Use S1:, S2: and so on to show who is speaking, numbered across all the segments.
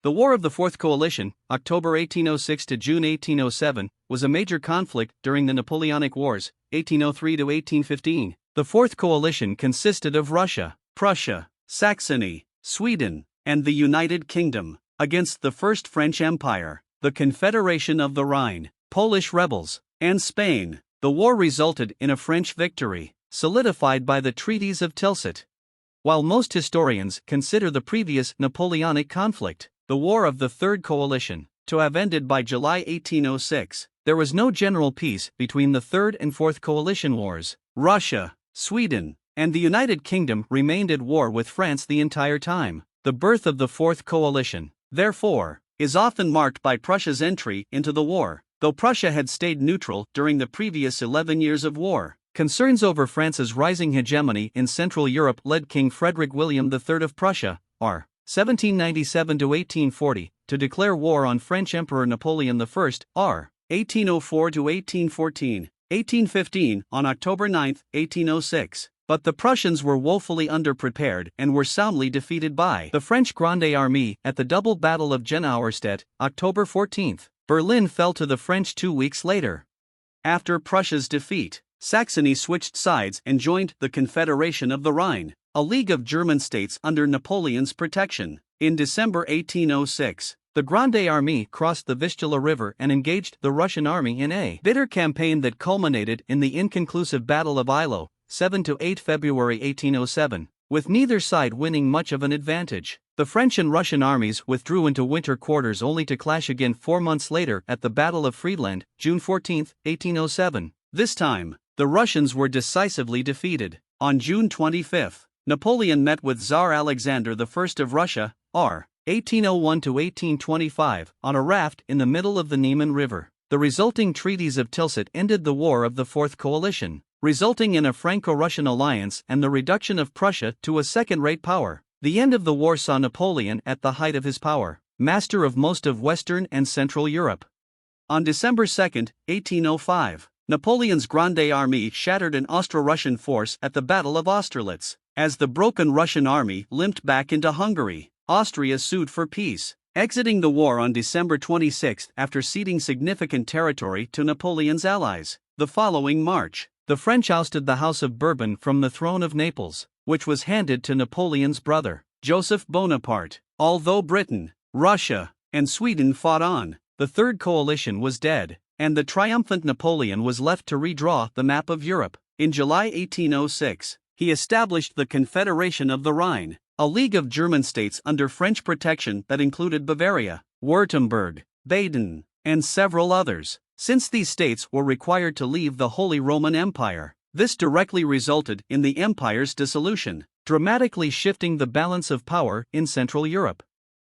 S1: The War of the Fourth Coalition, October 1806 to June 1807, was a major conflict during the Napoleonic Wars, 1803 to 1815. The Fourth Coalition consisted of Russia, Prussia, Saxony, Sweden, and the United Kingdom, against the First French Empire, the Confederation of the Rhine, Polish rebels, and Spain. The war resulted in a French victory, solidified by the treaties of Tilsit. While most historians consider the previous Napoleonic conflict, the War of the Third Coalition, to have ended by July 1806, there was no general peace between the Third and Fourth Coalition Wars. Russia, Sweden, and the United Kingdom remained at war with France the entire time. The birth of the Fourth Coalition, therefore, is often marked by Prussia's entry into the war, though Prussia had stayed neutral during the previous 11 years of war. Concerns over France's rising hegemony in Central Europe led King Frederick William III of Prussia, r. 1797–1840, to declare war on French Emperor Napoleon I, r. 1804–1814, 1815, on October 9, 1806. But the Prussians were woefully underprepared and were soundly defeated by the French Grande Armée at the double battle of Jena Auerstedt, October 14. Berlin fell to the French 2 weeks later. After Prussia's defeat, Saxony switched sides and joined the Confederation of the Rhine, a league of German states under Napoleon's protection. In December 1806, the Grande Armée crossed the Vistula River and engaged the Russian army in a bitter campaign that culminated in the inconclusive Battle of Eylau, 7–8 February 1807, with neither side winning much of an advantage. The French and Russian armies withdrew into winter quarters only to clash again 4 months later at the Battle of Friedland, June 14, 1807. This time, the Russians were decisively defeated. On June 25, Napoleon met with Tsar Alexander I of Russia, r. 1801–1825, on a raft in the middle of the Niemen River. The resulting treaties of Tilsit ended the War of the Fourth Coalition, resulting in a Franco-Russian alliance and the reduction of Prussia to a second-rate power. The end of the war saw Napoleon at the height of his power, master of most of Western and Central Europe. On December 2, 1805, Napoleon's Grande Armée shattered an Austro-Russian force at the Battle of Austerlitz. As the broken Russian army limped back into Hungary, Austria sued for peace, exiting the war on December 26 after ceding significant territory to Napoleon's allies. The following March, the French ousted the House of Bourbon from the throne of Naples, which was handed to Napoleon's brother, Joseph Bonaparte. Although Britain, Russia, and Sweden fought on, the Third Coalition was dead, and the triumphant Napoleon was left to redraw the map of Europe. In July 1806, he established the Confederation of the Rhine, a league of German states under French protection that included Bavaria, Württemberg, Baden, and several others. Since these states were required to leave the Holy Roman Empire, this directly resulted in the empire's dissolution, dramatically shifting the balance of power in Central Europe.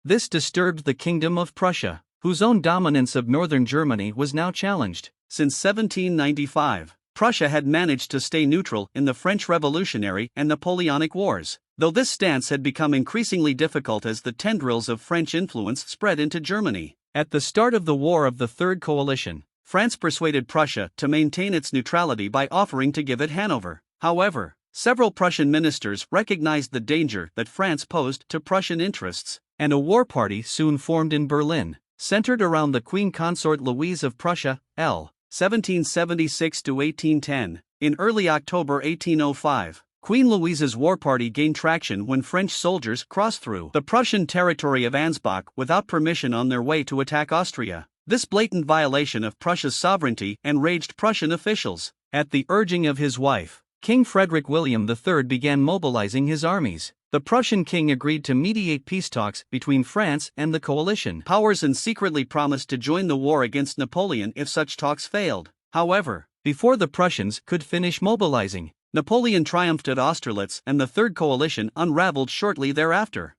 S1: This disturbed the Kingdom of Prussia, whose own dominance of northern Germany was now challenged. Since 1795, Prussia had managed to stay neutral in the French Revolutionary and Napoleonic Wars, though this stance had become increasingly difficult as the tendrils of French influence spread into Germany. At the start of the War of the Third Coalition, France persuaded Prussia to maintain its neutrality by offering to give it Hanover. However, several Prussian ministers recognized the danger that France posed to Prussian interests, and a war party soon formed in Berlin, centered around the Queen Consort Louise of Prussia, L. 1776–1810. In early October 1805, Queen Louise's war party gained traction when French soldiers crossed through the Prussian territory of Ansbach without permission on their way to attack Austria. This blatant violation of Prussia's sovereignty enraged Prussian officials. At the urging of his wife, King Frederick William III began mobilizing his armies. The Prussian king agreed to mediate peace talks between France and the coalition powers and secretly promised to join the war against Napoleon if such talks failed. However, before the Prussians could finish mobilizing, Napoleon triumphed at Austerlitz and the Third Coalition unraveled shortly thereafter.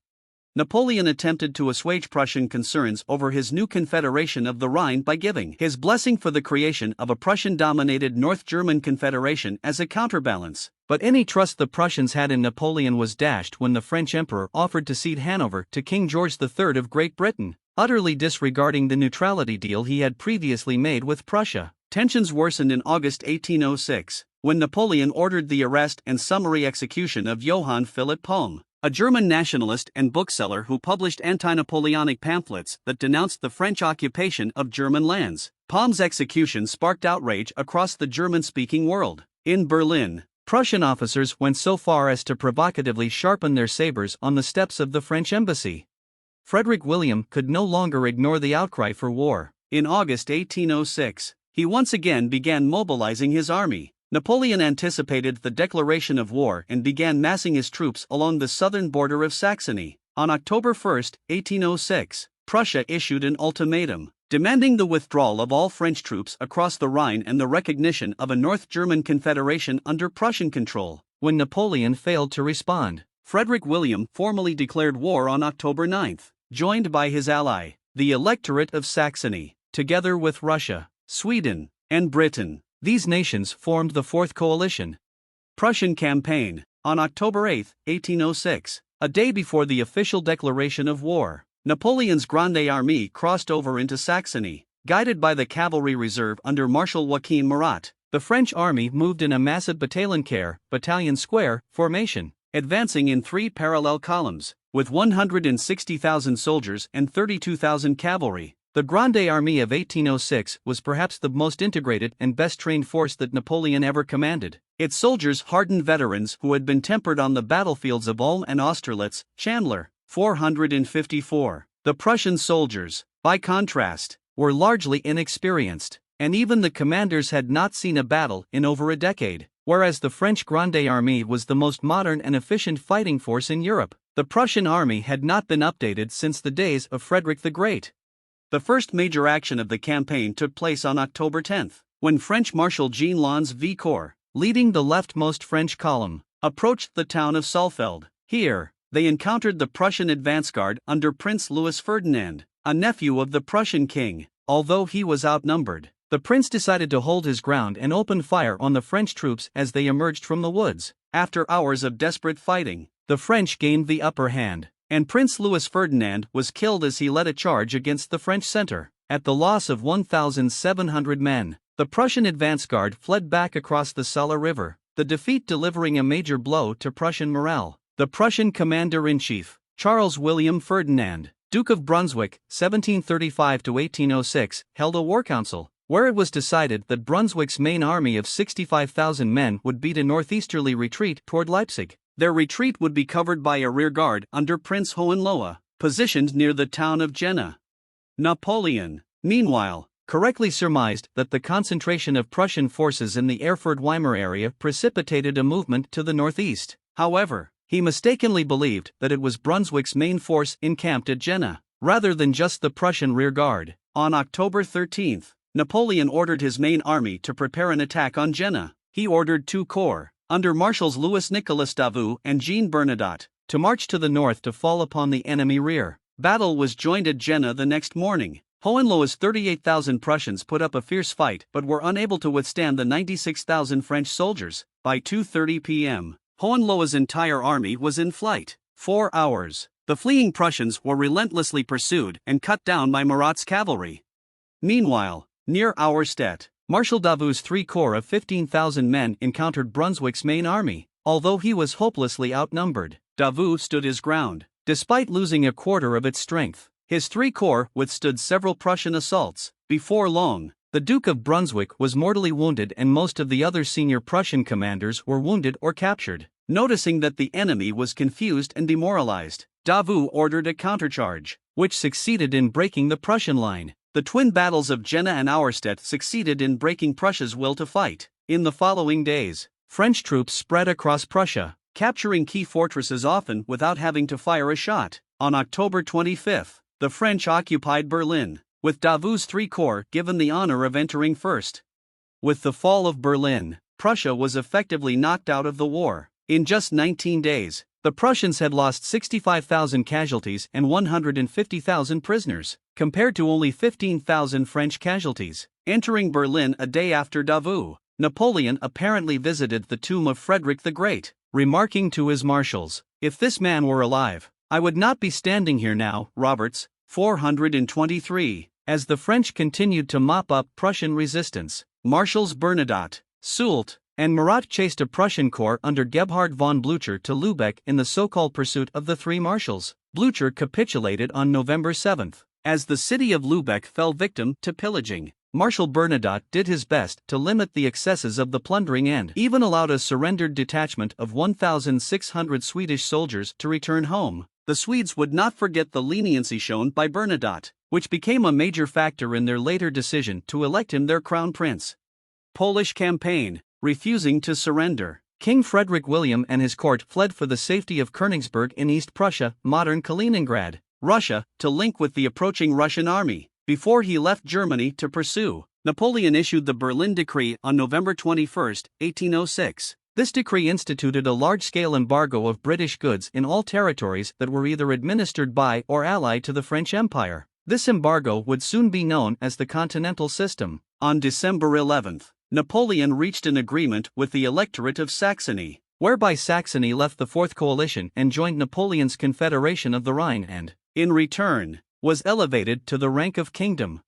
S1: Napoleon attempted to assuage Prussian concerns over his new Confederation of the Rhine by giving his blessing for the creation of a Prussian-dominated North German Confederation as a counterbalance. But any trust the Prussians had in Napoleon was dashed when the French emperor offered to cede Hanover to King George III of Great Britain, utterly disregarding the neutrality deal he had previously made with Prussia. Tensions worsened in August 1806, when Napoleon ordered the arrest and summary execution of Johann Philipp Palm, a German nationalist and bookseller who published anti-Napoleonic pamphlets that denounced the French occupation of German lands. Palm's execution sparked outrage across the German-speaking world. In Berlin, Prussian officers went so far as to provocatively sharpen their sabers on the steps of the French embassy. Frederick William could no longer ignore the outcry for war. In August 1806, he once again began mobilizing his army. Napoleon anticipated the declaration of war and began massing his troops along the southern border of Saxony. On October 1, 1806, Prussia issued an ultimatum, demanding the withdrawal of all French troops across the Rhine and the recognition of a North German Confederation under Prussian control. When Napoleon failed to respond, Frederick William formally declared war on October 9, joined by his ally, the Electorate of Saxony, together with Russia, Sweden, and Britain. These nations formed the Fourth Coalition. Prussian Campaign. On October 8, 1806, a day before the official declaration of war, Napoleon's Grande Armée crossed over into Saxony. Guided by the cavalry reserve under Marshal Joachim Murat, the French army moved in a massive battalion square formation, advancing in 3 parallel columns, with 160,000 soldiers and 32,000 cavalry. The Grande Armée of 1806 was perhaps the most integrated and best-trained force that Napoleon ever commanded. Its soldiers hardened veterans who had been tempered on the battlefields of Ulm and Austerlitz. Chandler, 454. The Prussian soldiers, by contrast, were largely inexperienced, and even the commanders had not seen a battle in over a decade. Whereas the French Grande Armée was the most modern and efficient fighting force in Europe, the Prussian army had not been updated since the days of Frederick the Great. The first major action of the campaign took place on October 10, when French Marshal Jean Lannes Vicourt, leading the leftmost French column, approached the town of Saalfeld. Here, they encountered the Prussian advance guard under Prince Louis Ferdinand, a nephew of the Prussian king. Although he was outnumbered, the prince decided to hold his ground and opened fire on the French troops as they emerged from the woods. After hours of desperate fighting, the French gained the upper hand, and Prince Louis Ferdinand was killed as he led a charge against the French center. At the loss of 1,700 men, the Prussian advance guard fled back across the Saale River, the defeat delivering a major blow to Prussian morale. The Prussian commander-in-chief, Charles William Ferdinand, Duke of Brunswick, 1735–1806, held a war council, where it was decided that Brunswick's main army of 65,000 men would beat a northeasterly retreat toward Leipzig. Their retreat would be covered by a rear guard under Prince Hohenlohe, positioned near the town of Jena. Napoleon, meanwhile, correctly surmised that the concentration of Prussian forces in the Erfurt-Weimar area precipitated a movement to the northeast. However, he mistakenly believed that it was Brunswick's main force encamped at Jena, rather than just the Prussian rear guard. On October 13, Napoleon ordered his main army to prepare an attack on Jena. He ordered 2 corps, under Marshals Louis-Nicolas Davout and Jean Bernadotte, to march to the north to fall upon the enemy rear. Battle was joined at Jena the next morning. Hohenlohe's 38,000 Prussians put up a fierce fight but were unable to withstand the 96,000 French soldiers. By 2:30 p.m., Hohenlohe's entire army was in flight. 4 hours, the fleeing Prussians were relentlessly pursued and cut down by Murat's cavalry. Meanwhile, near Auerstedt, Marshal Davout's 3 corps of 15,000 men encountered Brunswick's main army. Although he was hopelessly outnumbered, Davout stood his ground. Despite losing a quarter of its strength, his 3 corps withstood several Prussian assaults. Before long, the Duke of Brunswick was mortally wounded and most of the other senior Prussian commanders were wounded or captured. Noticing that the enemy was confused and demoralized, Davout ordered a countercharge, which succeeded in breaking the Prussian line. The twin battles of Jena and Auerstedt succeeded in breaking Prussia's will to fight. In the following days, French troops spread across Prussia, capturing key fortresses often without having to fire a shot. On October 25, the French occupied Berlin, with Davout's 3 corps given the honor of entering first. With the fall of Berlin, Prussia was effectively knocked out of the war. In just 19 days, the Prussians had lost 65,000 casualties and 150,000 prisoners, compared to only 15,000 French casualties. Entering Berlin a day after Davout, Napoleon apparently visited the tomb of Frederick the Great, remarking to his marshals, "If this man were alive, I would not be standing here now." Roberts, 423. As the French continued to mop up Prussian resistance, Marshals Bernadotte, Soult, and Murat chased a Prussian corps under Gebhard von Blücher to Lübeck in the so-called pursuit of the Three Marshals. Blücher capitulated on November 7. As the city of Lübeck fell victim to pillaging, Marshal Bernadotte did his best to limit the excesses of the plundering and even allowed a surrendered detachment of 1,600 Swedish soldiers to return home. The Swedes would not forget the leniency shown by Bernadotte, which became a major factor in their later decision to elect him their crown prince. Polish campaign, refusing to surrender. King Frederick William and his court fled for the safety of Königsberg in East Prussia, modern Kaliningrad, Russia, to link with the approaching Russian army. Before he left Germany to pursue, Napoleon issued the Berlin Decree on November 21, 1806. This decree instituted a large-scale embargo of British goods in all territories that were either administered by or allied to the French Empire. This embargo would soon be known as the Continental System. On December 11, Napoleon reached an agreement with the electorate of Saxony, whereby Saxony left the Fourth Coalition and joined Napoleon's Confederation of the Rhine and, in return, was elevated to the rank of kingdom.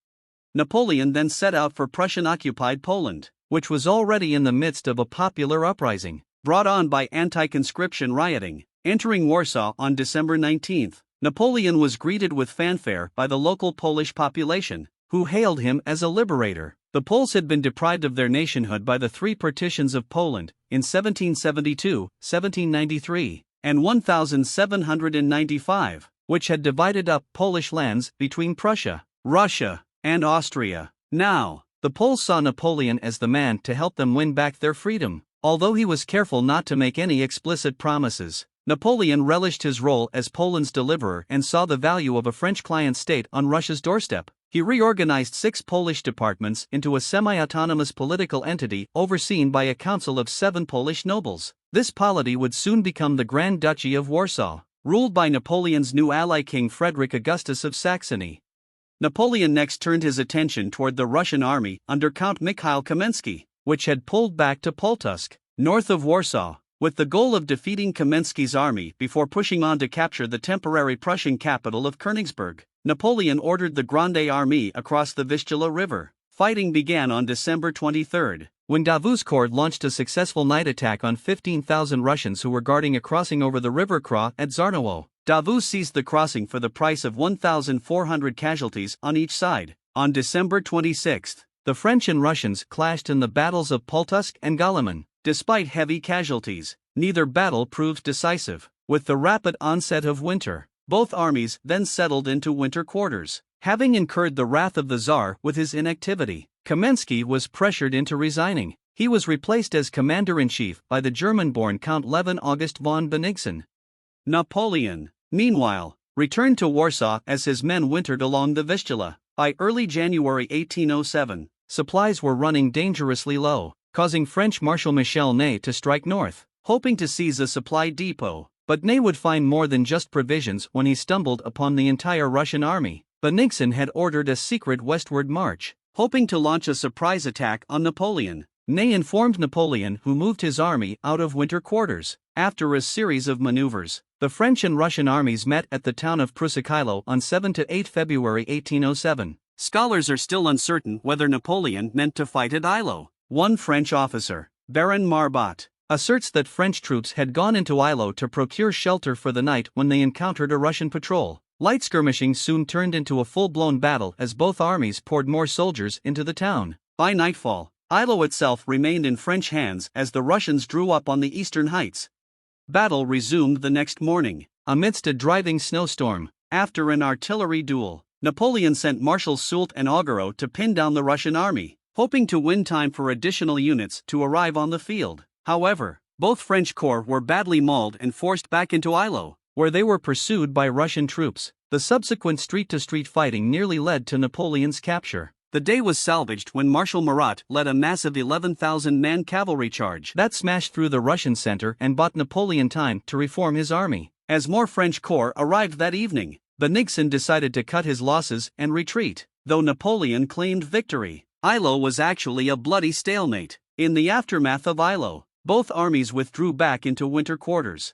S1: Napoleon then set out for Prussian-occupied Poland, which was already in the midst of a popular uprising, brought on by anti-conscription rioting. Entering Warsaw on December 19, Napoleon was greeted with fanfare by the local Polish population, who hailed him as a liberator. The Poles had been deprived of their nationhood by the three partitions of Poland, in 1772, 1793, and 1795, which had divided up Polish lands between Prussia, Russia, and Austria. Now, the Poles saw Napoleon as the man to help them win back their freedom. Although he was careful not to make any explicit promises, Napoleon relished his role as Poland's deliverer and saw the value of a French client state on Russia's doorstep. He reorganized 6 Polish departments into a semi-autonomous political entity overseen by a council of 7 Polish nobles. This polity would soon become the Grand Duchy of Warsaw, ruled by Napoleon's new ally King Frederick Augustus of Saxony. Napoleon next turned his attention toward the Russian army under Count Mikhail Kamensky, which had pulled back to Pultusk, north of Warsaw, with the goal of defeating Kamensky's army before pushing on to capture the temporary Prussian capital of Königsberg. Napoleon ordered the Grande Armée across the Vistula River. Fighting began on December 23, when Davout's corps launched a successful night attack on 15,000 Russians who were guarding a crossing over the River Kra at Zarnowo. Davout seized the crossing for the price of 1,400 casualties on each side. On December 26, the French and Russians clashed in the battles of Pultusk and Galliman. Despite heavy casualties, neither battle proved decisive. With the rapid onset of winter, both armies then settled into winter quarters. Having incurred the wrath of the Tsar with his inactivity, Kamensky was pressured into resigning. He was replaced as commander-in-chief by the German-born Count Levin August von Bennigsen. Napoleon, meanwhile, returned to Warsaw as his men wintered along the Vistula. By early January 1807, supplies were running dangerously low, causing French Marshal Michel Ney to strike north, hoping to seize a supply depot. But Ney would find more than just provisions when he stumbled upon the entire Russian army. Bennigsen had ordered a secret westward march, hoping to launch a surprise attack on Napoleon. Ney informed Napoleon, who moved his army out of winter quarters. After a series of maneuvers, the French and Russian armies met at the town of Prusakilo on 7 to 8 February 1807. Scholars are still uncertain whether Napoleon meant to fight at Eylau. One French officer, Baron Marbot, asserts that French troops had gone into Eylau to procure shelter for the night when they encountered a Russian patrol. Light skirmishing soon turned into a full-blown battle as both armies poured more soldiers into the town. By nightfall, Eylau itself remained in French hands as the Russians drew up on the eastern heights. Battle resumed the next morning, amidst a driving snowstorm. After an artillery duel, Napoleon sent Marshals Soult and Augereau to pin down the Russian army, hoping to win time for additional units to arrive on the field. However, both French corps were badly mauled and forced back into Eylau, where they were pursued by Russian troops. The subsequent street-to-street fighting nearly led to Napoleon's capture. The day was salvaged when Marshal Murat led a massive 11,000-man cavalry charge that smashed through the Russian center and bought Napoleon time to reform his army. As more French corps arrived that evening, Bennigsen decided to cut his losses and retreat. Though Napoleon claimed victory, Eylau was actually a bloody stalemate. In the aftermath of Eylau, both armies withdrew back into winter quarters.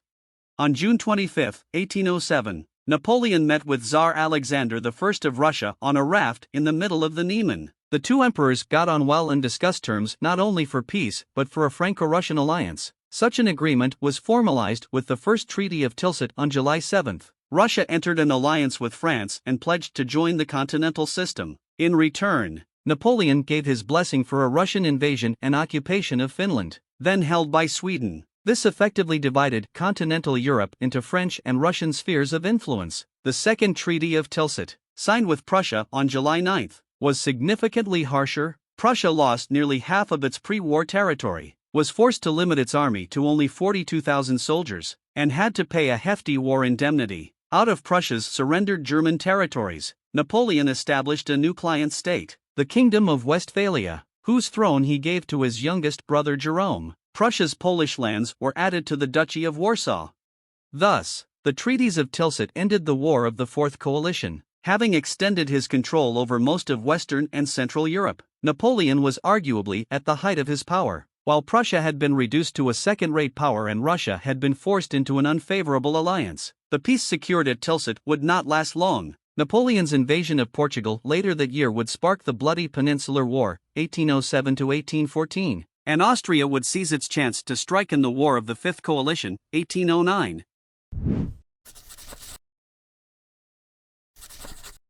S1: On June 25, 1807, Napoleon met with Tsar Alexander I of Russia on a raft in the middle of the Niemen. The two emperors got on well and discussed terms not only for peace but for a Franco-Russian alliance. Such an agreement was formalized with the First Treaty of Tilsit on July 7. Russia entered an alliance with France and pledged to join the continental system. In return, Napoleon gave his blessing for a Russian invasion and occupation of Finland, then held by Sweden. This effectively divided continental Europe into French and Russian spheres of influence. The Second Treaty of Tilsit, signed with Prussia on July 9, was significantly harsher. Prussia lost nearly half of its pre-war territory, was forced to limit its army to only 42,000 soldiers, and had to pay a hefty war indemnity. Out of Prussia's surrendered German territories, Napoleon established a new client state, the Kingdom of Westphalia, whose throne he gave to his youngest brother Jerome. Prussia's Polish lands were added to the Duchy of Warsaw. Thus, the treaties of Tilsit ended the War of the Fourth Coalition. Having extended his control over most of Western and Central Europe, Napoleon was arguably at the height of his power. While Prussia had been reduced to a second-rate power and Russia had been forced into an unfavorable alliance, the peace secured at Tilsit would not last long. Napoleon's invasion of Portugal later that year would spark the bloody Peninsular War, 1807–1814, and Austria would seize its chance to strike in the War of the Fifth Coalition, 1809.